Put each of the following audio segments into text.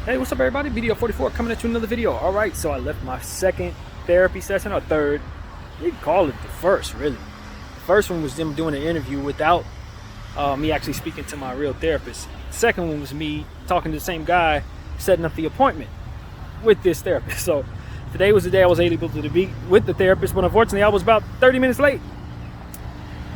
Hey, what's up everybody? BDF 44 coming at you another video. Alright, so I left my second therapy session, or third. You can call it the first, really. The first one was them doing an interview without me actually speaking to my real therapist. The second one was me talking to the same guy, setting up the appointment with this therapist. So today was the day I was able to be with the therapist, but unfortunately I was about 30 minutes late.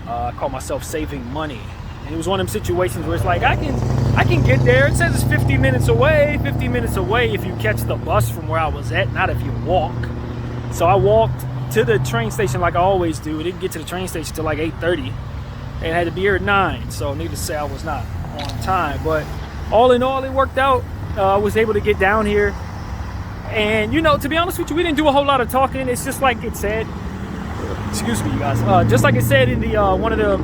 I caught myself saving money. And it was one of them situations where it's like, I can get there. It says it's 50 minutes away if you catch the bus from where I was at, not if you walk. So I walked to the train station like I always do. I didn't get to the train station till like 8:30 and had to be here at 9. So needless to say, I was not on time. But all in all, it worked out. I was able to get down here. And, you know, to be honest with you, we didn't do a whole lot of talking. It's just like it said. Excuse me, you guys. Just like it said in the one of the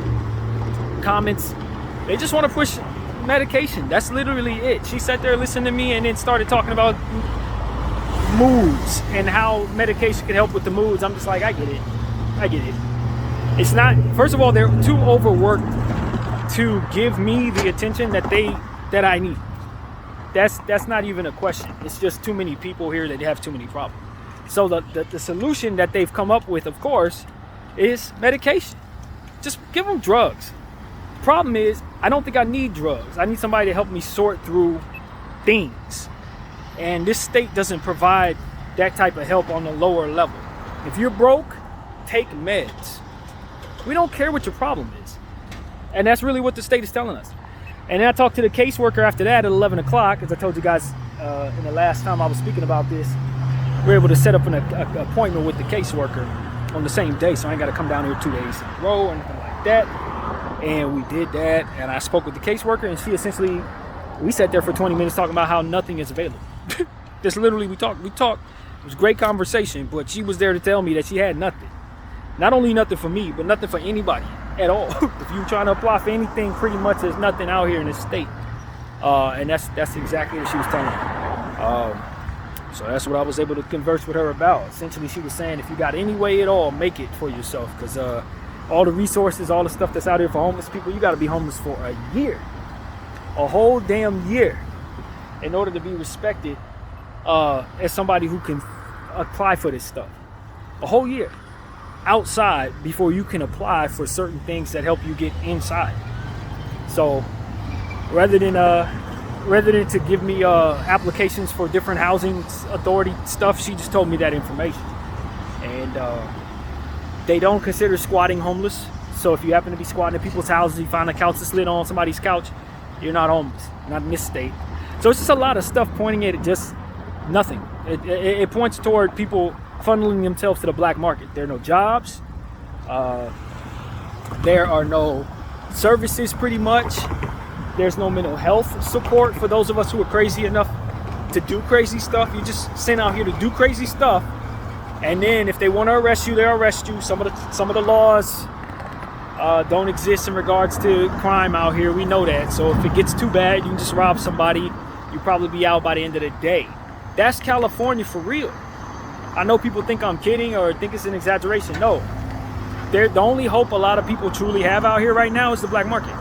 comments, they just want to push medication. That's literally it. She sat there, listened to me, and then started talking about moods and how medication can help with the moods. I'm just like, I get it. It's not, first of all, they're too overworked to give me the attention that I need. That's not even a question. It's just too many people here that have too many problems. So the solution that they've come up with, of course, is medication. Just give them drugs. The problem is, I don't think I need drugs. I need somebody to help me sort through things. And this state doesn't provide that type of help on the lower level. If you're broke, take meds. We don't care what your problem is. And that's really what the state is telling us. And then I talked to the caseworker after that at 11 o'clock, as I told you guys in the last time I was speaking about this. We were able to set up an appointment with the caseworker on the same day, so I ain't got to come down here 2 days in a row or anything like that. And we did that, and I spoke with the caseworker, and we sat there for 20 minutes talking about how nothing is available. Just literally, we talked. It was a great conversation, but she was there to tell me that she had nothing. Not only nothing for me, but nothing for anybody at all. If you're trying to apply for anything, pretty much there's nothing out here in this state. And that's exactly what she was telling me. So that's what I was able to converse with her about. Essentially, she was saying, if you got any way at all, make it for yourself. Because all the resources, all the stuff that's out here for homeless people, you got to be homeless for a year. A whole damn year. In order to be respected as somebody who can apply for this stuff. A whole year. Outside before you can apply for certain things that help you get inside. So rather than to give me applications for different housing authority stuff, she just told me that information. And they don't consider squatting homeless. So if you happen to be squatting at people's houses, you find a couch that's lit on somebody's couch, you're not homeless. Not in this state. So it's just a lot of stuff pointing at just nothing. It points toward people funneling themselves to the black market. There are no jobs. There are no services, pretty much. There's no mental health support for those of us who are crazy enough to do crazy stuff. You just sent out here to do crazy stuff, and then if they want to arrest you, they'll arrest you. Some of the laws don't exist in regards to crime out here. We know that. So if it gets too bad, you can just rob somebody. You'll probably be out by the end of the day. That's California for real. I know people think I'm kidding or think it's an exaggeration. No. The only hope a lot of people truly have out here right now is the black market.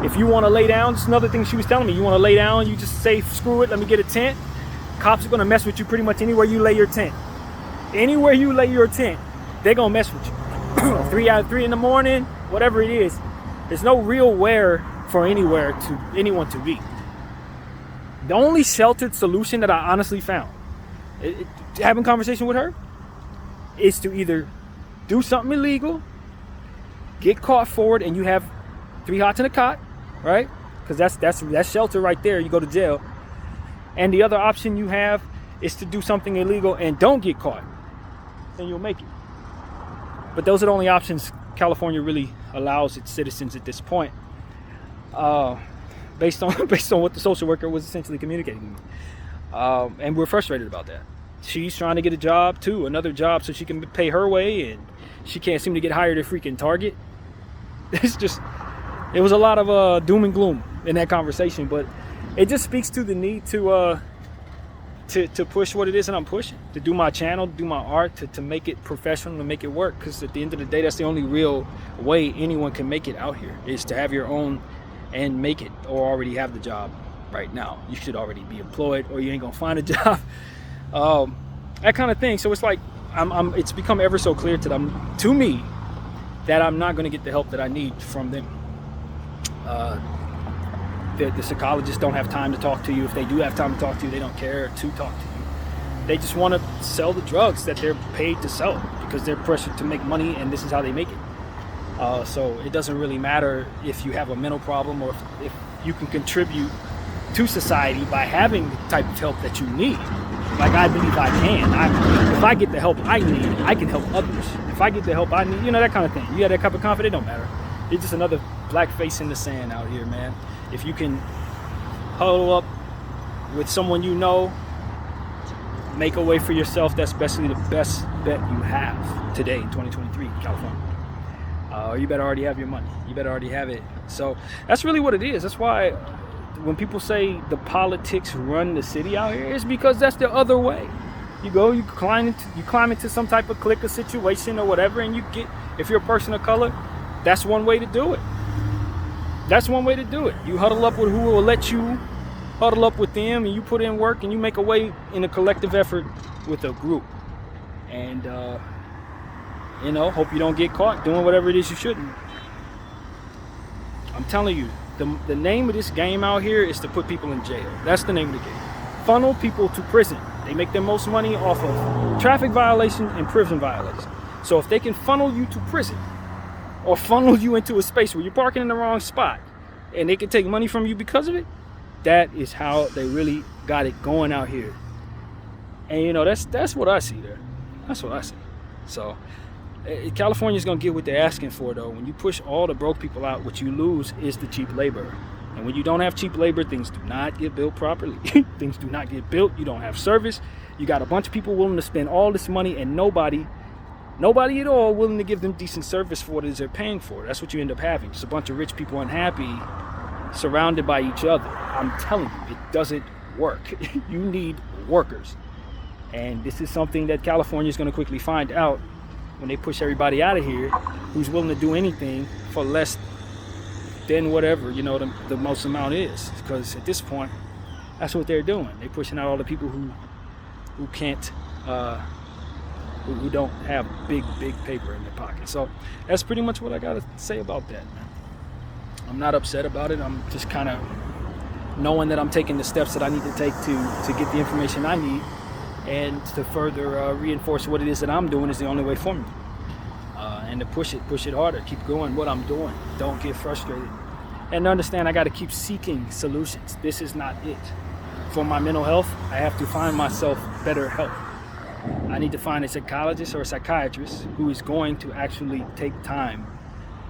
If you want to lay down, just another thing she was telling me, you want to lay down, you just say, screw it, let me get a tent. Cops are going to mess with you pretty much anywhere you lay your tent. Anywhere you lay your tent, they're going to mess with you. 3 in the morning, whatever it is. There's no real where for anyone to be. The only sheltered solution that I honestly found, having conversation with her, is to either do something illegal, get caught for it, and you have 3 hots in a cot, right? Because that's shelter right there. You go to jail. And the other option you have is to do something illegal and don't get caught, then you'll make it. But those are the only options California really allows its citizens at this point, based on what the social worker was essentially communicating to me. And we're frustrated about that. She's trying to get a job too, another job, so she can pay her way, and she can't seem to get hired at freaking Target. It was a lot of doom and gloom in that conversation, but it just speaks to the need to push what it is that I'm pushing, to do my channel, to do my art, to make it professional, to make it work. Because at the end of the day, that's the only real way anyone can make it out here, is to have your own and make it, or already have the job. right now. You should already be employed, or you ain't gonna find a job. That kind of thing. So it's like it's become ever so clear to me that I'm not gonna get the help that I need from them. The psychologists don't have time to talk to you. If they do have time to talk to you, they don't care to talk to you. They just want to sell the drugs that they're paid to sell because they're pressured to make money, and this is how they make it. So it doesn't really matter if you have a mental problem or if you can contribute to society by having the type of help that you need. Like I believe I can. If I get the help I need, I can help others. If I get the help I need, that kind of thing. You got that type of confidence, it don't matter. It's just another black face in the sand out here, man. If you can huddle up with someone you know, make a way for yourself, that's basically the best bet you have today in 2023 in California. You better already have your money. You better already have it. So that's really what it is. That's why when people say the politics run the city out here, it's because that's the other way. You climb into some type of clique or situation or whatever, and if you're a person of color, that's one way to do it. That's one way to do it. You huddle up with who will let you huddle up with them, and you put in work, and you make a way in a collective effort with a group. And, hope you don't get caught doing whatever it is you shouldn't. I'm telling you, the name of this game out here is to put people in jail. That's the name of the game. Funnel people to prison. They make their most money off of traffic violation and prison violation. So if they can funnel you to prison, or funnel you into a space where you're parking in the wrong spot and they can take money from you because of it, that is how they really got it going out here. And that's what I see there. That's what I see. So California's gonna get what they're asking for, though. When you push all the broke people out, what you lose is the cheap labor. And when you don't have cheap labor, things do not get built properly. Things do not get built. You don't have service. You got a bunch of people willing to spend all this money, and nobody at all willing to give them decent service for what it is they're paying for. That's what you end up having. Just a bunch of rich people unhappy, surrounded by each other. I'm telling you, it doesn't work. You need workers. And this is something that California is going to quickly find out when they push everybody out of here who's willing to do anything for less than whatever, the most amount is. Because at this point, that's what they're doing. They're pushing out all the people who can't, who don't have big paper in their pocket. So that's pretty much what I got to say about that, man. I'm not upset about it. I'm just kind of knowing that I'm taking the steps that I need to take to get the information I need, and to further reinforce what it is that I'm doing is the only way for me. And to push it harder, keep going what I'm doing. Don't get frustrated. And understand I got to keep seeking solutions. This is not it. For my mental health, I have to find myself better help. I need to find a psychologist or a psychiatrist who is going to actually take time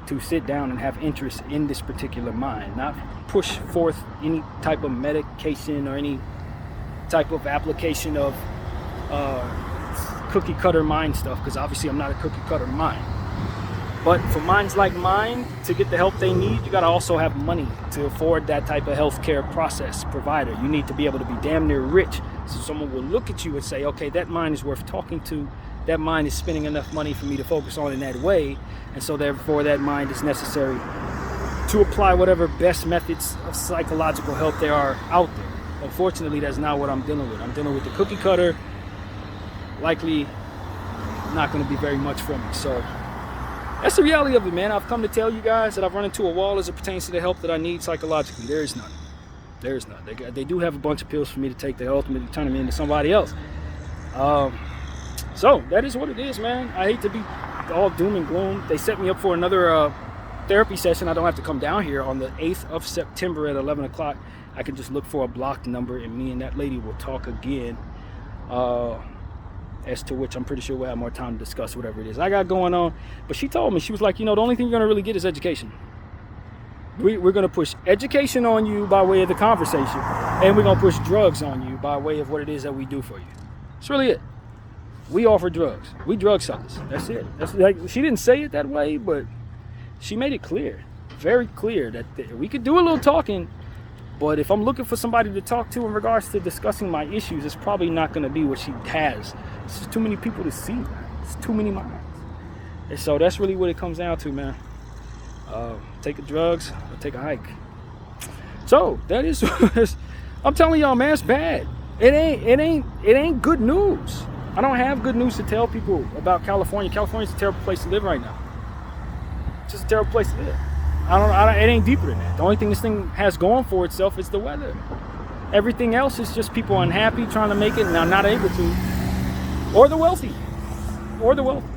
to sit down and have interest in this particular mind, not push forth any type of medication or any type of application of cookie cutter mind stuff, because obviously I'm not a cookie cutter mind. But for minds like mine to get the help they need, you got to also have money to afford that type of healthcare process provider. You need to be able to be damn near rich, so someone will look at you and say, okay, that mind is worth talking to. That mind is spending enough money for me to focus on in that way, and so therefore that mind is necessary to apply whatever best methods of psychological help there are out there. Unfortunately, that's not what I'm dealing with. I'm dealing with the cookie cutter, likely not going to be very much for me. So that's the reality of it, man. I've come to tell you guys that I've run into a wall as it pertains to the help that I need psychologically. There is none. There is none. They do have a bunch of pills for me to take that ultimately turn me into somebody else. So that is what it is, man. I hate to be all doom and gloom. They set me up for another therapy session. I don't have to come down here on the 8th of September at 11 o'clock. I can just look for a blocked number, and me and that lady will talk again, as to which I'm pretty sure we'll have more time to discuss whatever it is I got going on. But she told me, she was like, the only thing you're going to really get is education. We're going to push education on you by way of the conversation, and we're going to push drugs on you by way of what it is that we do for you. That's really it. We offer drugs. We drug sellers. That's it. That's like, she didn't say it that way, but she made it clear, very clear, that we could do a little talking, but if I'm looking for somebody to talk to in regards to discussing my issues, it's probably not going to be what she has. It's just too many people to see, man. It's too many minds. And so that's really what it comes down to, man. Take the drugs or take a hike. So that is I'm telling y'all, man, it's bad. It ain't good news. I don't have good news to tell people about California. California's a terrible place to live right now. It's just a terrible place to live. It ain't deeper than that. The only thing this thing has going for itself is the weather. Everything else is just people unhappy, trying to make it, now not able to, or the wealthy.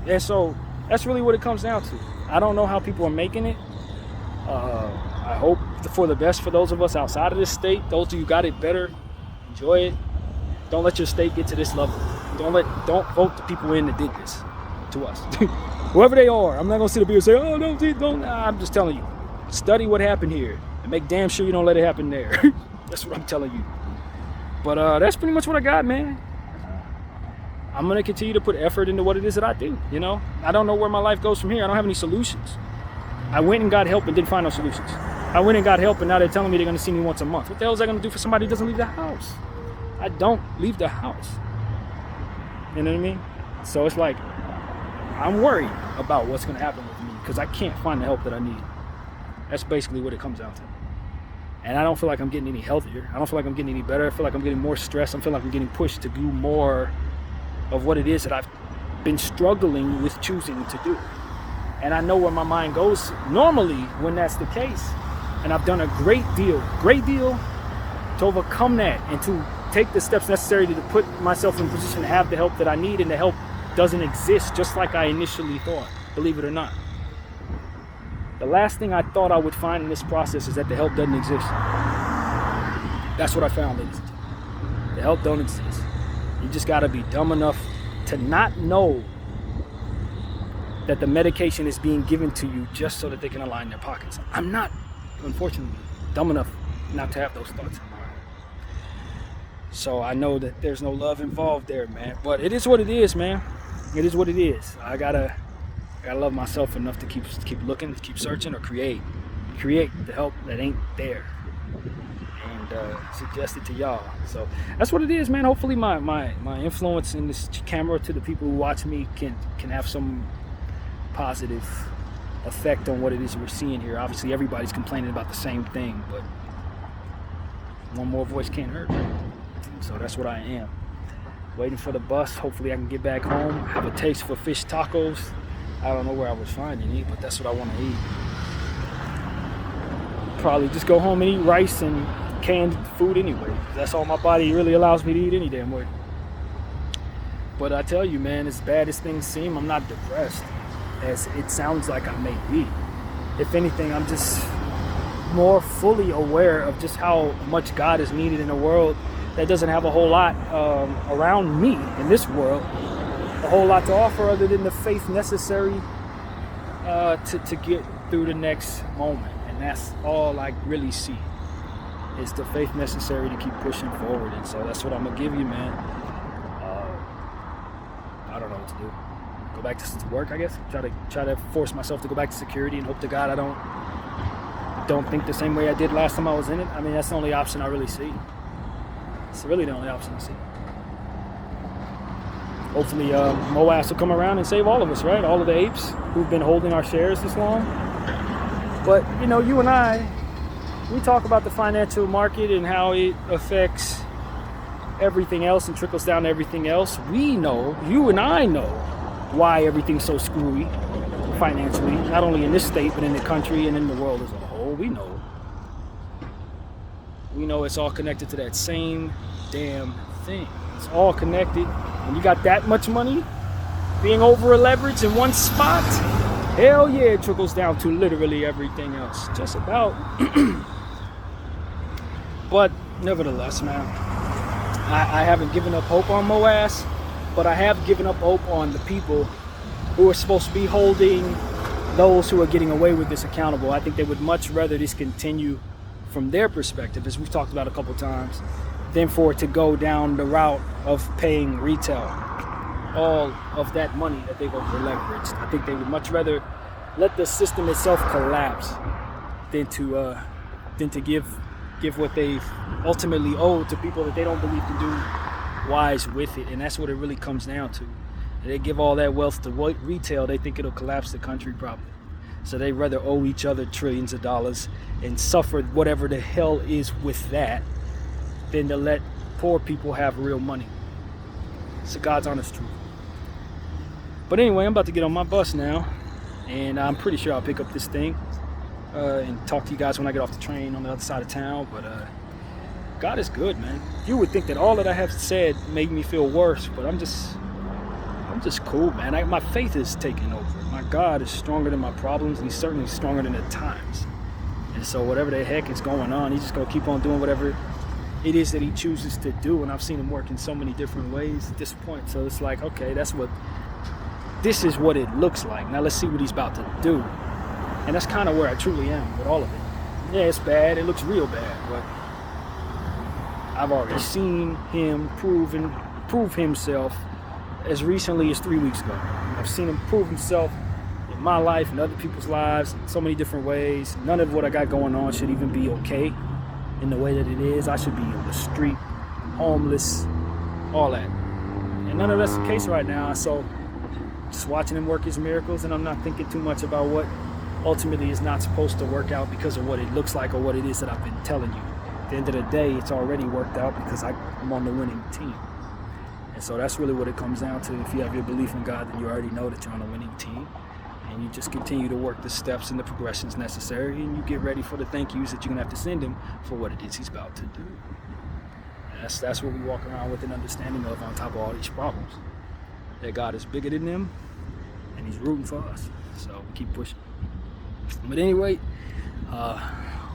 And so that's really what it comes down to. I don't know how people are making it. I hope for the best for those of us outside of this state. Those of you got it better, enjoy it. Don't let your state get to this level. Don't vote the people in that did this to us. Whoever they are, I'm not gonna sit up here and say, oh, don't. Nah, I'm just telling you, study what happened here and make damn sure you don't let it happen there. That's what I'm telling you. But that's pretty much what I got, man. I'm gonna continue to put effort into what it is that I do. You know, I don't know where my life goes from here. I don't have any solutions. I went and got help and didn't find no solutions. I went and got help and now they're telling me they're gonna see me once a month. What the hell is that gonna do for somebody who doesn't leave the house? I don't leave the house. You know what I mean? So it's like, I'm worried about what's gonna happen with me because I can't find the help that I need. That's basically what it comes down to. And I don't feel like I'm getting any healthier. I don't feel like I'm getting any better. I feel like I'm getting more stressed. I feel like I'm getting pushed to do more of what it is that I've been struggling with choosing to do. And I know where my mind goes normally when that's the case. And I've done a great deal to overcome that and to take the steps necessary to put myself in a position to have the help that I need, and the help doesn't exist just like I initially thought, believe it or not. The last thing I thought I would find in this process is that the help doesn't exist. That's what I found, ladies and gentlemen. The help don't exist. You just gotta be dumb enough to not know that the medication is being given to you just so that they can align their pockets. I'm not, unfortunately, dumb enough not to have those thoughts in my mind. So I know that there's no love involved there, man. But it is what it is, man. It is what it is. I gotta love myself enough to keep looking, keep searching, or create the help that ain't there, and suggest it to y'all. So that's what it is, man. Hopefully my influence in this camera to the people who watch me can have some positive effect on what it is we're seeing here. Obviously everybody's complaining about the same thing, but one more voice can't hurt. So that's what I am. Waiting for the bus. Hopefully I can get back home. Have a taste for fish tacos. I don't know where I was finding it, but that's what I want to eat. Probably just go home and eat rice and canned food anyway. That's all my body really allows me to eat any damn way. But I tell you, man, as bad as things seem, I'm not depressed as it sounds like I may be. If anything, I'm just more fully aware of just how much God is needed in a world that doesn't have a whole lot around me in this world, a whole lot to offer other than the faith necessary to get through the next moment. And that's all I really see, is the faith necessary to keep pushing forward. And so that's what I'm gonna give you, man. I don't know what to do. Go back to work, I guess. Try to force myself to go back to security and hope to God I don't think the same way I did last time I was in it. I mean, that's the only option I really see. It's really the only option I see. Hopefully MOAS will come around and save all of us, right? All of the apes who've been holding our shares this long. But, you know, you and I, we talk about the financial market and how it affects everything else and trickles down to everything else. We know, you and I know, why everything's so screwy financially, not only in this state, but in the country and in the world as a whole. We know. We know it's all connected to that same damn thing. It's all connected. When you got that much money being over leveraged in one spot, hell yeah, it trickles down to literally everything else. Just about. But nevertheless, man, I haven't given up hope on MOAS, but I have given up hope on the people who are supposed to be holding those who are getting away with this accountable. I think they would much rather this continue from their perspective, as we've talked about a couple times, than for it to go down the route of paying retail all of that money that they've over leveraged. I think they would much rather let the system itself collapse than to give what they ultimately owe to people that they don't believe can do wise with it. And that's what it really comes down to. They give all that wealth to retail, they think it'll collapse the country probably. So they rather owe each other trillions of dollars and suffer whatever the hell is with that than to let poor people have real money. It's the God's honest truth. But anyway, I'm about to get on my bus now, and I'm pretty sure I'll pick up this thing and talk to you guys when I get off the train on the other side of town. But God is good, man. You would think that all that I have said made me feel worse, but I'm just cool, man. My faith is taking over. My God is stronger than my problems, and he's certainly stronger than the times. And so whatever the heck is going on, he's just gonna keep on doing whatever it is that he chooses to do. And I've seen him work in so many different ways at this point. So it's like, okay, this is what it looks like. Now let's see what he's about to do. And that's kind of where I truly am with all of it. Yeah, it's bad. It looks real bad, but I've already seen him prove himself as recently as 3 weeks ago. I've seen him prove himself in my life and other people's lives in so many different ways. None of what I got going on should even be okay in the way that it is. I should be on the street, homeless, all that. And none of that's the case right now. So just watching him work his miracles, and I'm not thinking too much about what ultimately is not supposed to work out because of what it looks like or what it is that I've been telling you. At the end of the day, it's already worked out because I'm on the winning team. And so that's really what it comes down to. If you have your belief in God, then you already know that you're on a winning team. And you just continue to work the steps and the progressions necessary, and you get ready for the thank yous that you're going to have to send him for what it is he's about to do. And that's what we walk around with an understanding of on top of all these problems. That God is bigger than them, and he's rooting for us. So we keep pushing. But anyway,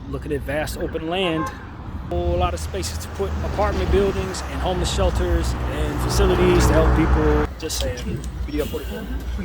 looking at vast open land, a whole lot of spaces to put apartment buildings and homeless shelters and facilities to help people. Just saying, BDF 44.